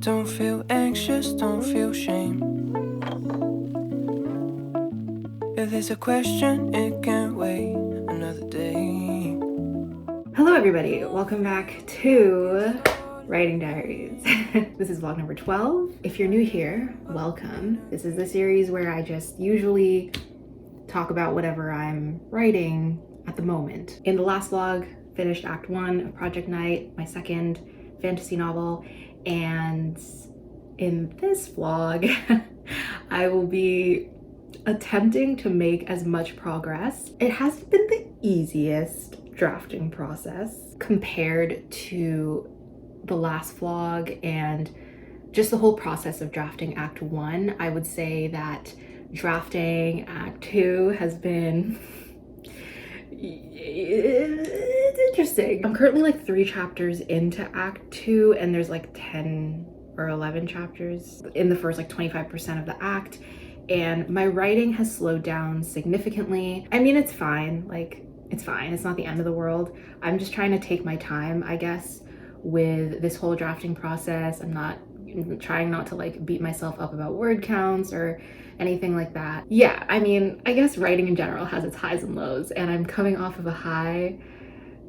Don't feel anxious, don't feel shame. If there's a question, it can't wait another day. Hello everybody, welcome back to Writing Diaries. This is vlog number 12. If you're new here, welcome. This is the series where I just usually talk about whatever I'm writing at the moment. In the last vlog, finished Act 1 of Project Night, my second fantasy novel, and in this vlog, I will be attempting to make as much progress. It hasn't been the easiest drafting process compared to the last vlog and just the whole process of drafting Act 1. I would say that drafting Act 2 has been it's interesting. I'm currently like 3 chapters into Act 2 and there's like 10 or 11 chapters in the first like 25% of the act, and my writing has slowed down significantly. I mean, it's fine, like it's fine, it's not the end of the world. I'm just trying to take my time, I guess, with this whole drafting process. I'm trying not to like beat myself up about word counts or anything like that. Yeah, I mean, I guess writing in general has its highs and lows, and I'm coming off of a high,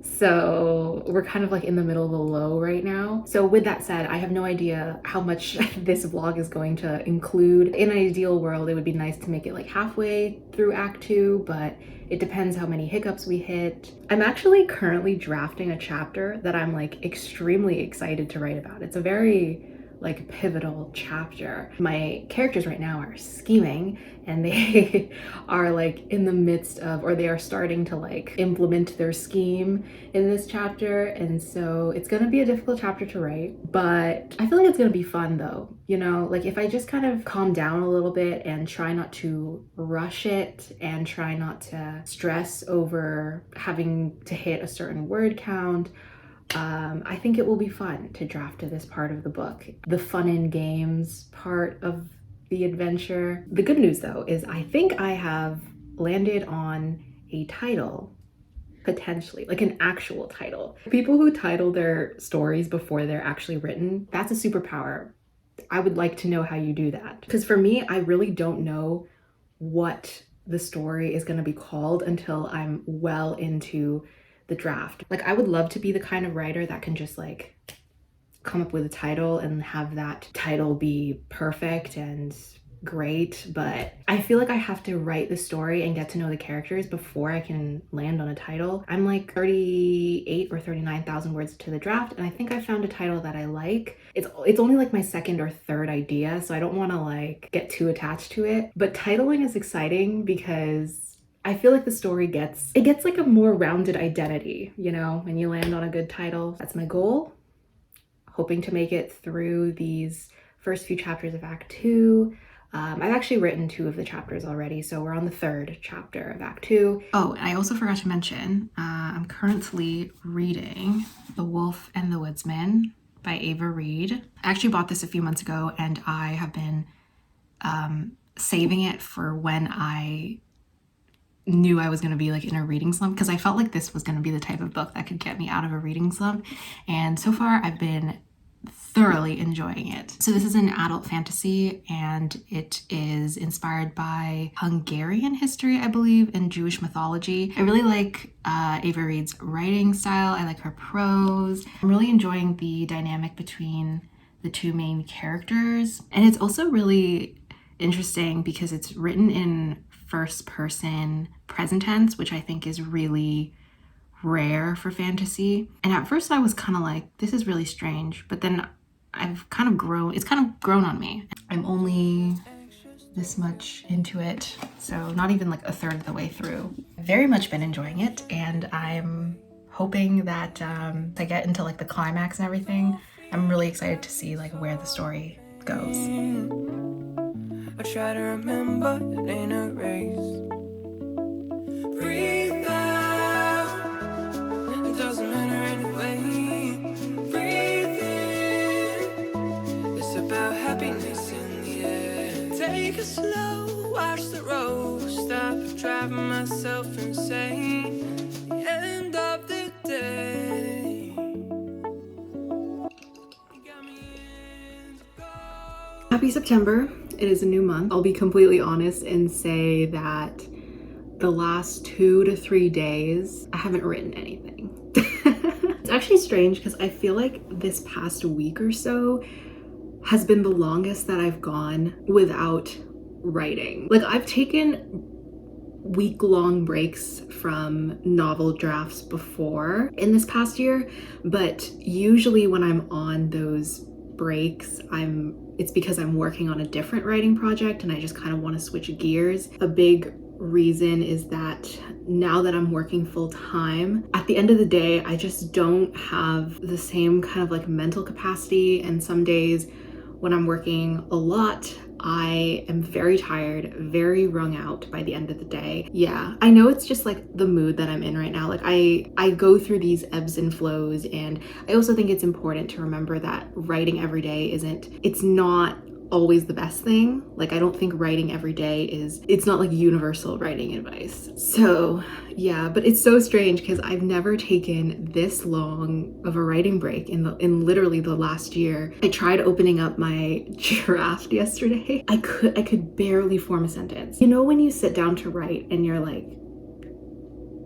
so we're kind of like in the middle of a low right now. So with that said, I have no idea how much this vlog is going to include. In an ideal world, it would be nice to make it like halfway through Act 2, but it depends how many hiccups we hit. I'm actually currently drafting a chapter that I'm like extremely excited to write about. It's a very like pivotal chapter. My characters right now are scheming and they are like in the midst of, or they are starting to like implement their scheme in this chapter, and so it's gonna be a difficult chapter to write, but I feel like it's gonna be fun though. You know, like if I just kind of calm down a little bit and try not to rush it and try not to stress over having to hit a certain word count, I think it will be fun to draft to this part of the book, the fun and games part of the adventure. The good news though is I think I have landed on a title, potentially, like an actual title. People who title their stories before they're actually written, that's a superpower. I would like to know how you do that. Because for me, I really don't know what the story is going to be called until I'm well into the draft. Like, I would love to be the kind of writer that can just like come up with a title and have that title be perfect and great, but I feel like I have to write the story and get to know the characters before I can land on a title. I'm like 38 or 39,000 words to the draft, and I think I found a title that I like. It's only like my second or third idea, so I don't want to like get too attached to it, but titling is exciting because I feel like the story gets like a more rounded identity, you know, when you land on a good title. That's my goal. Hoping to make it through these first few chapters of Act 2. I've actually written 2 of the chapters already, so we're on the 3rd chapter of Act 2. Oh, and I also forgot to mention, I'm currently reading The WOLF and the WOODSMAN by Ava Reid. I actually bought this a few months ago, and I have been saving it for when I knew I was going to be like in a reading slump, because I felt like this was going to be the type of book that could get me out of a reading slump, and so far I've been thoroughly enjoying it. So this is an adult fantasy, and it is inspired by Hungarian history, I believe, and Jewish mythology. I really like Ava Reid's writing style. I like her prose. I'm really enjoying the dynamic between the 2 main characters, and it's also really interesting because it's written in first person present tense, which I think is really rare for fantasy. And at first I was kind of like, this is really strange, but then it's kind of grown on me. I'm only this much into it, so not even like a third of the way through. I've very much been enjoying it, and I'm hoping that I get into like the climax and everything. I'm really excited to see like where the story goes. I try to remember, it ain't a race. Breathe out, it doesn't matter anyway. Breathe in, it's about happiness in the air. Take it slow, watch the road, stop driving myself insane. The end of the day, you got me in Happy September. It is a new month. I'll be completely honest and say that the last 2 to 3 days, I haven't written anything. It's actually strange because I feel like this past week or so has been the longest that I've gone without writing. Like, I've taken week-long breaks from novel drafts before in this past year, but usually when I'm on those breaks, it's because I'm working on a different writing project and I just kind of want to switch gears. A big reason is that now that I'm working full-time, at the end of the day, I just don't have the same kind of like mental capacity, and some days when I'm working a lot, I am very tired, very wrung out by the end of the day. Yeah, I know it's just like the mood that I'm in right now. Like I go through these ebbs and flows, and I also think it's important to remember that writing every day it's not always the best thing. Like, I don't think writing every day it's not like universal writing advice. So yeah, but it's so strange because I've never taken this long of a writing break in literally the last year. I tried opening up my draft yesterday. I could barely form a sentence. You know when you sit down to write and you're like,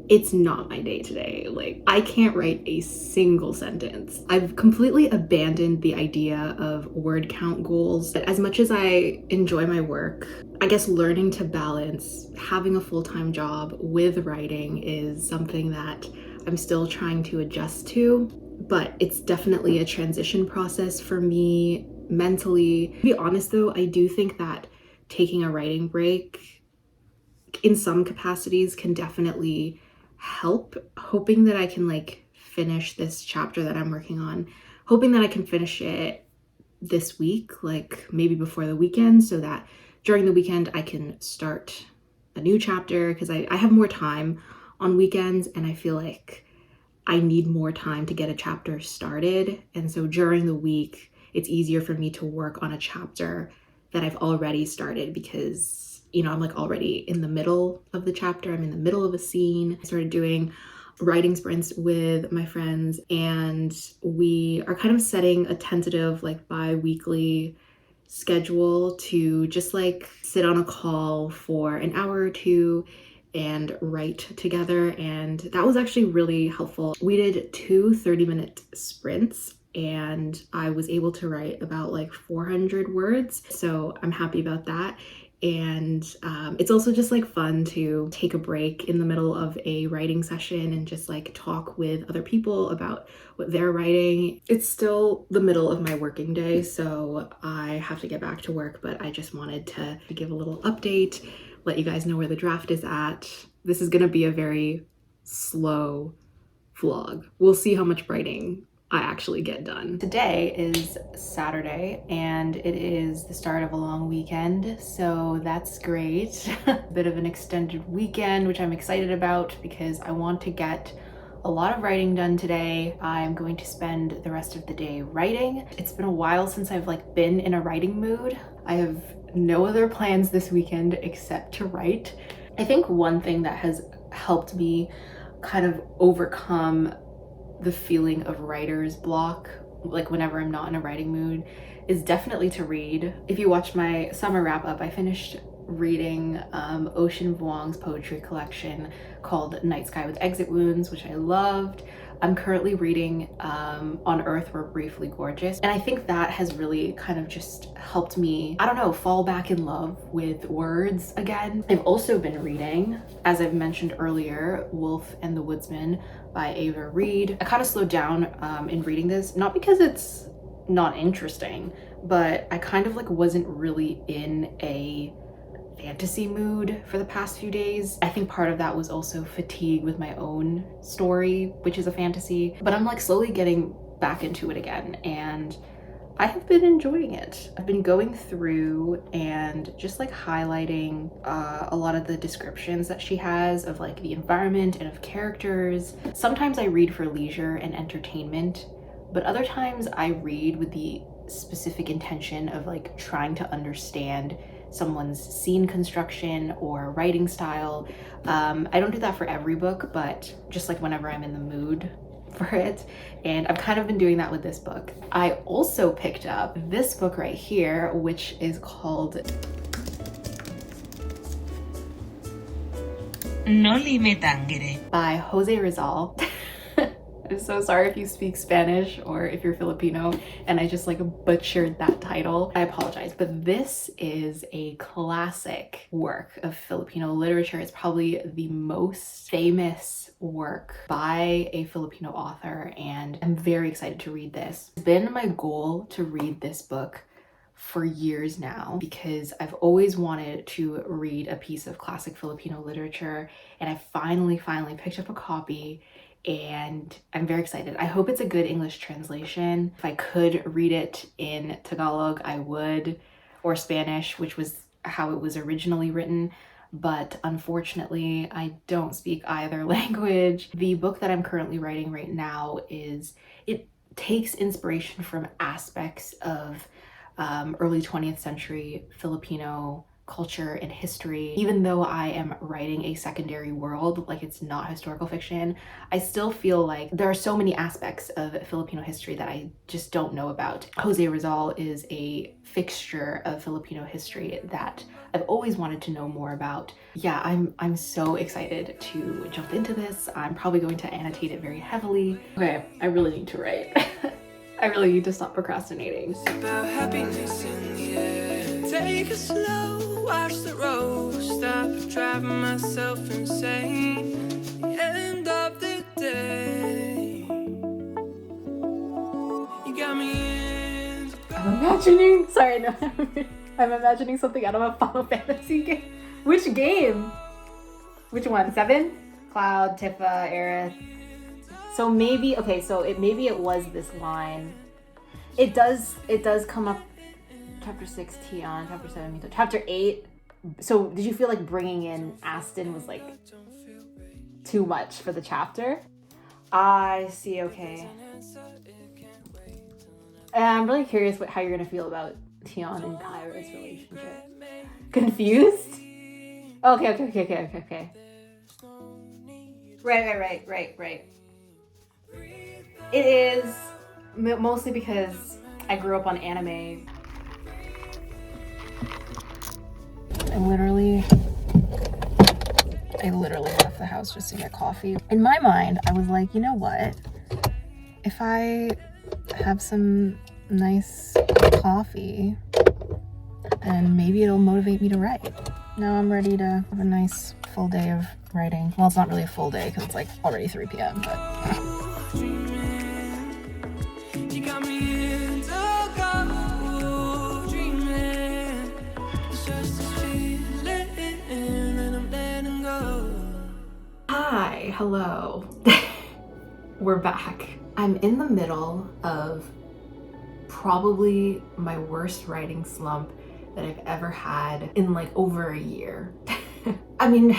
it's not my day today. Like, I can't write a single sentence. I've completely abandoned the idea of word count goals. As much as I enjoy my work, I guess learning to balance having a full-time job with writing is something that I'm still trying to adjust to, but it's definitely a transition process for me mentally. To be honest though, I do think that taking a writing break in some capacities can definitely help. Hoping that I can like finish this chapter that I'm working on, hoping that I can finish it this week, like maybe before the weekend, so that during the weekend I can start a new chapter, because I have more time on weekends and I feel like I need more time to get a chapter started. And so during the week, it's easier for me to work on a chapter that I've already started, because you know, I'm like already in the middle of the chapter. I'm in the middle of a scene. I started doing writing sprints with my friends, and we are kind of setting a tentative like bi-weekly schedule to just like sit on a call for an hour or two and write together. And that was actually really helpful. We did 2 30-minute sprints and I was able to write about like 400 words. So I'm happy about that. And it's also just like fun to take a break in the middle of a writing session and just like talk with other people about what they're writing. It's still the middle of my working day, so I have to get back to work, but I just wanted to give a little update, let you guys know where the draft is at. This is gonna be a very slow vlog. We'll see how much writing I actually get done. Today is Saturday and it is the start of a long weekend, so that's great. A bit of an extended weekend, which I'm excited about because I want to get a lot of writing done today. I'm going to spend the rest of the day writing. It's been a while since I've like been in a writing mood. I have no other plans this weekend except to write. I think one thing that has helped me kind of overcome the feeling of writer's block, like whenever I'm not in a writing mood, is definitely to read. If you watch my summer wrap up, I finished reading Ocean Vuong's poetry collection called Night Sky with Exit Wounds, which I loved. I'm currently reading On Earth We're Briefly Gorgeous, and I think that has really kind of just helped me, I don't know, fall back in love with words again. I've also been reading, as I've mentioned earlier, Wolf and the Woodsman by Ava Reed. I kind of slowed down in reading this, not because it's not interesting, but I kind of like wasn't really in a fantasy mood for the past few days. I think part of that was also fatigue with my own story, which is a fantasy, but I'm like slowly getting back into it again and I have been enjoying it. I've been going through and just like highlighting a lot of the descriptions that she has of like the environment and of characters. Sometimes I read for leisure and entertainment, but other times I read with the specific intention of like trying to understand someone's scene construction or writing style. I don't do that for every book, but just like whenever I'm in the mood for it. And I've kind of been doing that with this book. I also picked up this book right here, which is called No Lime Tangere by Jose Rizal. I'm so sorry if you speak Spanish or if you're Filipino and I just like butchered that title. I apologize, but this is a classic work of Filipino literature. It's probably the most famous work by a Filipino author, and I'm very excited to read this. It's been my goal to read this book for years now because I've always wanted to read a piece of classic Filipino literature, and I finally picked up a copy and I'm very excited. I hope it's a good English translation. If I could read it in Tagalog, I would, or Spanish, which was how it was originally written. But unfortunately, I don't speak either language. The book that I'm currently writing right now it takes inspiration from aspects of early 20th century Filipino culture and history. Even though I am writing a secondary world, like it's not historical fiction, I still feel like there are so many aspects of Filipino history that I just don't know about. Jose Rizal is a fixture of Filipino history that I've always wanted to know more about. Yeah, I'm so excited to jump into this. I'm probably going to annotate it very heavily. Okay, I really need to write. I really need to stop procrastinating. It's about happiness in the air. Take it slow, watch the road. Stop driving myself insane. The end of the day. You got me in. I'm imagining, sorry, no, I'm imagining something out of a Final Fantasy game. Which game? Which one? 7? Cloud, Tifa, Aerith. So maybe, okay, so maybe it was this line. It does come up, chapter 6, Tion, chapter 7, Mito, chapter 8. So did you feel like bringing in Aston was like too much for the chapter? I see, okay. And I'm really curious how you're gonna feel about Tion and Kyra's relationship. Confused? Okay. Right. It is mostly because I grew up on anime. I literally left the house just to get coffee. In my mind, I was like, you know what? If I have some nice coffee, then maybe it'll motivate me to write. Now I'm ready to have a nice full day of writing. Well, it's not really a full day because it's like already 3 p.m., but... You got me into go dreaming. It's just this feeling, and I'm letting go. Hi, hello. We're back. I'm in the middle of probably my worst writing slump that I've ever had in like over a year. I mean,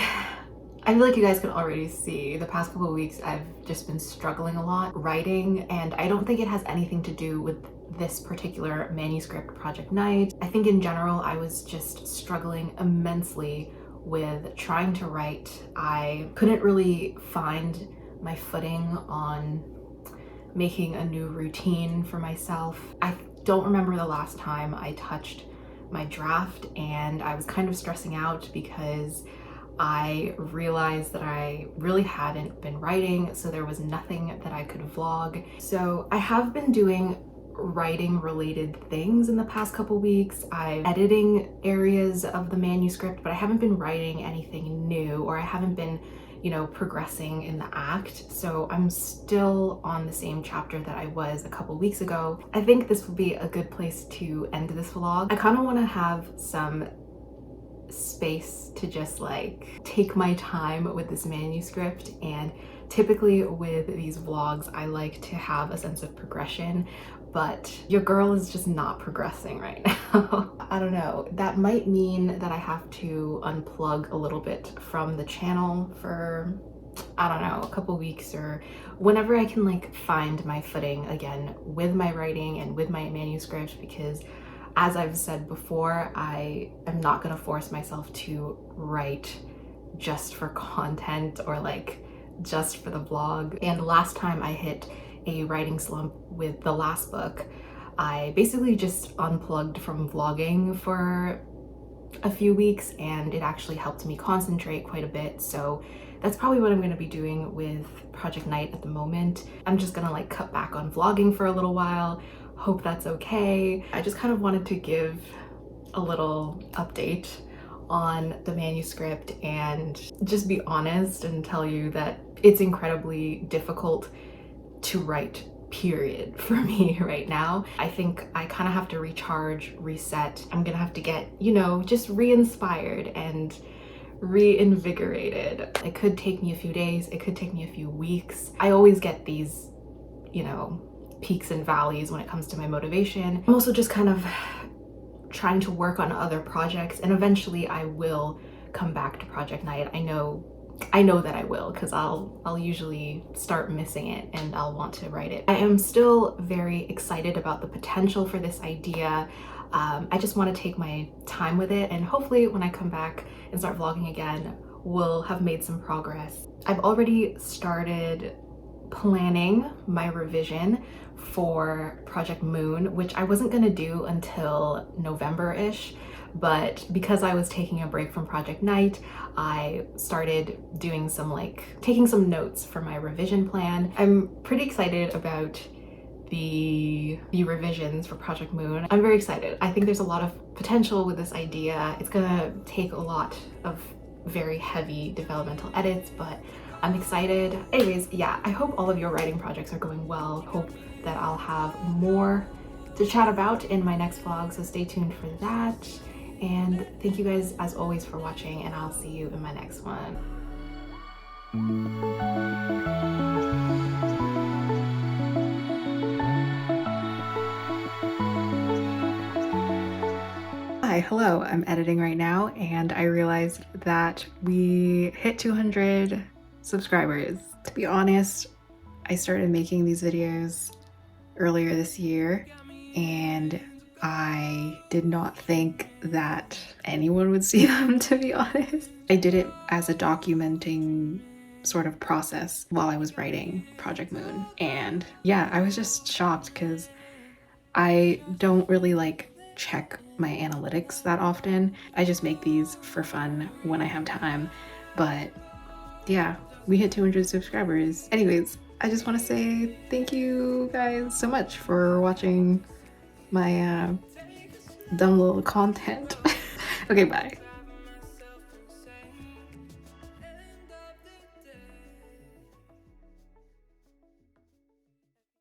I feel like you guys can already see the past couple of weeks I've just been struggling a lot writing, and I don't think it has anything to do with this particular manuscript project night. I think in general I was just struggling immensely with trying to write. I couldn't really find my footing on making a new routine for myself. I don't remember the last time I touched my draft, and I was kind of stressing out because I realized that I really hadn't been writing, so there was nothing that I could vlog. So I have been doing writing related things in the past couple weeks. I'm editing areas of the manuscript, but I haven't been writing anything new, or I haven't been, you know, progressing in the act. So I'm still on the same chapter that I was a couple weeks ago. I think this would be a good place to end this vlog. I kind of want to have some space to just like take my time with this manuscript, and typically with these vlogs I like to have a sense of progression, but your girl is just not progressing right now. I don't know, that might mean that I have to unplug a little bit from the channel for, I don't know, a couple weeks, or whenever I can like find my footing again with my writing and with my manuscript, because as I've said before, I am not gonna force myself to write just for content or like just for the vlog. And last time I hit a writing slump with the last book, I basically just unplugged from vlogging for a few weeks, and it actually helped me concentrate quite a bit. So that's probably what I'm going to be doing with Project Night at the moment. I'm just gonna like cut back on vlogging for a little while. Hope that's okay. I just kind of wanted to give a little update on the manuscript and just be honest and tell you that it's incredibly difficult to write, period, for me right now. I think I kind of have to recharge, reset. I'm gonna have to get, you know, just re-inspired and reinvigorated. It could take me a few days, it could take me a few weeks. I always get these, you know, peaks and valleys when it comes to my motivation. I'm also just kind of trying to work on other projects, and eventually I will come back to Project Night. I know that I will, because I'll usually start missing it and I'll want to write it. I am still very excited about the potential for this idea. I just want to take my time with it, and hopefully when I come back and start vlogging again, we'll have made some progress. I've already started planning my revision for Project Moon, which I wasn't gonna do until November-ish, but because I was taking a break from Project Night, I started doing taking some notes for my revision plan. I'm pretty excited about the revisions for Project Moon. I'm very excited. I think there's a lot of potential with this idea. It's gonna take a lot of very heavy developmental edits, but I'm excited. Anyways, yeah, I hope all of your writing projects are going well. Hope that I'll have more to chat about in my next vlog, so stay tuned for that. And thank you guys as always for watching, and I'll see you in my next one. Hi, hello, I'm editing right now, and I realized that we hit 200 subscribers. To be honest, I started making these videos earlier this year, and I did not think that anyone would see them, to be honest. I did it as a documenting sort of process while I was writing Project Moon. And yeah, I was just shocked because I don't really like check my analytics that often. I just make these for fun when I have time. But yeah, we hit 200 subscribers. Anyways, I just want to say thank you guys so much for watching my dumb little content. Okay, bye.